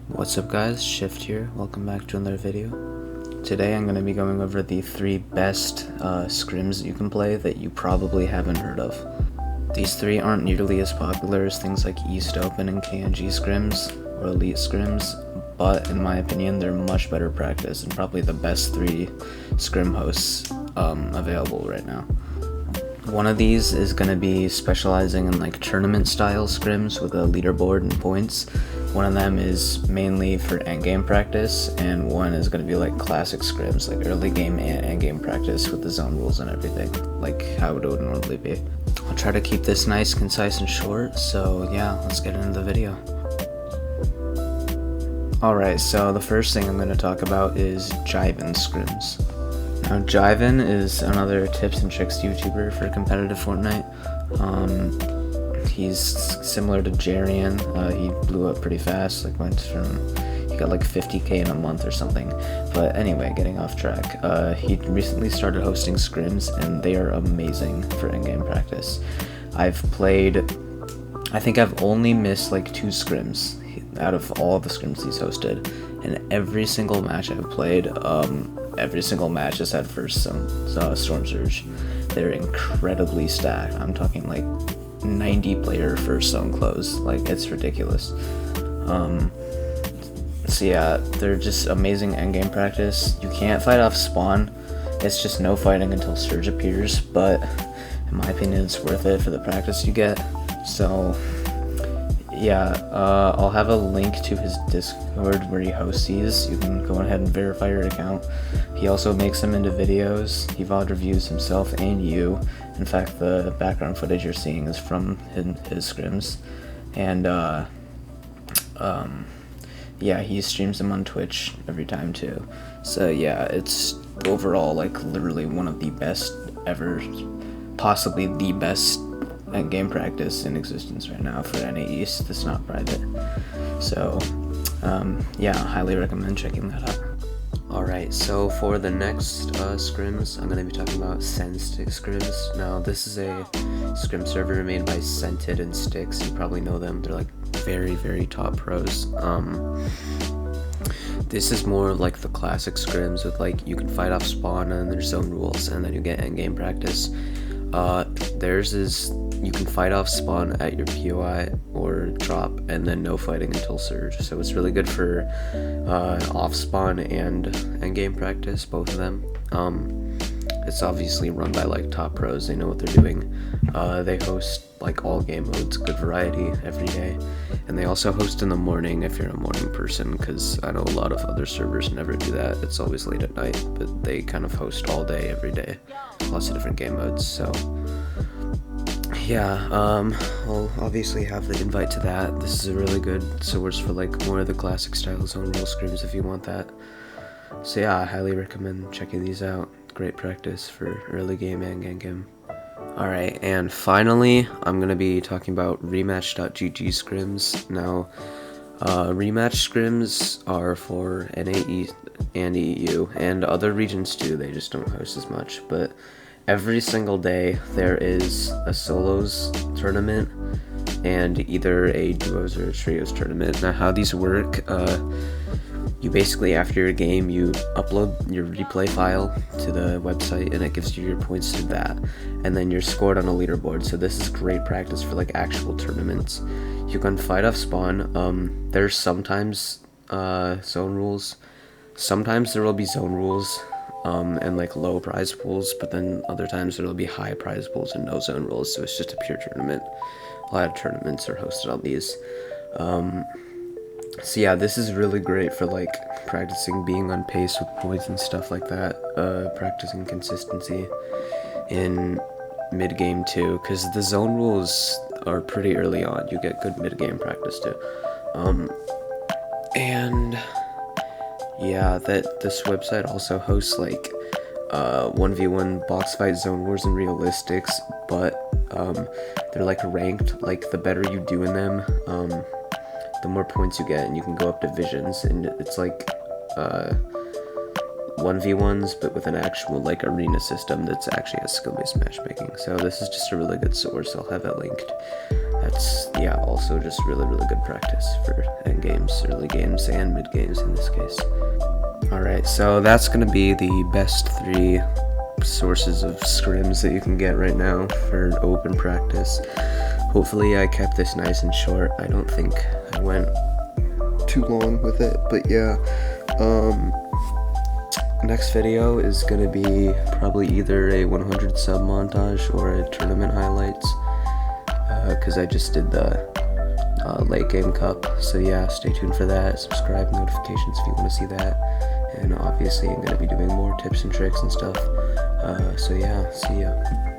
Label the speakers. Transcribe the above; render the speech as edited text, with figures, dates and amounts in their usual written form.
Speaker 1: What's up guys, Shift here, welcome back to another video. Today I'm going to be going over the 3 best scrims you can play that you probably haven't heard of. These 3 aren't nearly as popular as things like East Open and KNG scrims or Elite scrims, but in my opinion they're much better practice and probably the best 3 scrim hosts available right now. One of these is going to be specializing in like tournament style scrims with a leaderboard and points. One of them is mainly for endgame practice, and one is going to be like classic scrims, like early game and endgame practice with the zone rules and everything, like how it would normally be. I'll try to keep this nice, concise, and short, so yeah, let's get into the video. Alright, so the first thing I'm going to talk about is Jive scrims. Now, Jive is another tips and tricks YouTuber for competitive Fortnite. He's similar to Jarian. He blew up pretty fast, he got like 50k in a month or something. But anyway, getting off track. He recently started hosting scrims, and they are amazing for endgame practice. I think I've only missed like 2 scrims out of all the scrims he's hosted, and every single match I've played, every single match has had first Storm Surge. They're incredibly stacked. I'm talking like 90 player first zone close, like it's ridiculous. So yeah, they're just amazing endgame practice. You can't fight off spawn, it's just no fighting until Surge appears, but in my opinion it's worth it for the practice you get. So yeah, I'll have a link to his Discord where he hosts these. You can go ahead and verify your account. He also makes them into videos. He VOD reviews himself and you. In fact, the background footage you're seeing is from his scrims. And yeah, he streams them on Twitch every time too. So yeah, it's overall like literally one of the best ever, possibly the best game practice in existence right now for NA East that's not private. So yeah, I highly recommend checking that out. Alright, so for the next scrims, I'm going to be talking about Stick scrims. Now, this is a scrim server made by Scented and Sticks. You probably know them. They're like very, very top pros. This is more of like the classic scrims with like you can fight off spawn and there's zone rules, and then you get endgame practice. Theirs is you can fight off spawn at your POI or drop, and then no fighting until Surge. So it's really good for off spawn and endgame practice, both of them. It's obviously run by like top pros, they know what they're doing. They host like all game modes, good variety every day, and they also host in the morning if you're a morning person, because I know a lot of other servers never do that. It's always late at night, but they kind of host all day every day, lots of different game modes. So yeah, I'll obviously have the invite to that. This is a really good source for like more of the classic style zone rule scrims if you want that. So yeah, I highly recommend checking these out. Great practice for early game and end game. Alright, and finally, I'm going to be talking about RematchGGs scrims. Now, rematch scrims are for NA East and EU, and other regions too, they just don't host as much, but every single day there is a solos tournament and either a duos or a trios tournament. Now how these work, you basically, after your game, you upload your replay file to the website and it gives you your points to that, and then you're scored on a leaderboard. So this is great practice for like actual tournaments. You can fight off spawn. There's sometimes zone rules, sometimes there will be zone rules and like low prize pools, but then other times there will be high prize pools and no zone rules, so it's just a pure tournament. A lot of tournaments are hosted on these. So yeah, this is really great for like practicing being on pace with points and stuff like that, practicing consistency in mid-game too, because the zone rules are pretty early on. You get good mid-game practice too. And yeah, this website also hosts like 1v1 box fight, zone wars, and realistics, but they're like ranked. Like the better you do in them, the more points you get, and you can go up divisions, and it's like 1v1s, but with an actual like arena system that's actually has skill-based matchmaking. So this is just a really good source. I'll have it linked. That's, yeah, also just really good practice for end games, early games, and mid games in this case. Alright, so that's gonna be the best 3 sources of scrims that you can get right now for open practice. Hopefully I kept this nice and short. I don't think I went too long with it, but yeah. Next video is gonna be probably either a 100 sub montage or a tournament highlights, because I just did the late game cup. So yeah, stay tuned for that. Subscribe, notifications if you want to see that. And obviously I'm gonna be doing more tips and tricks and stuff. So yeah, see ya.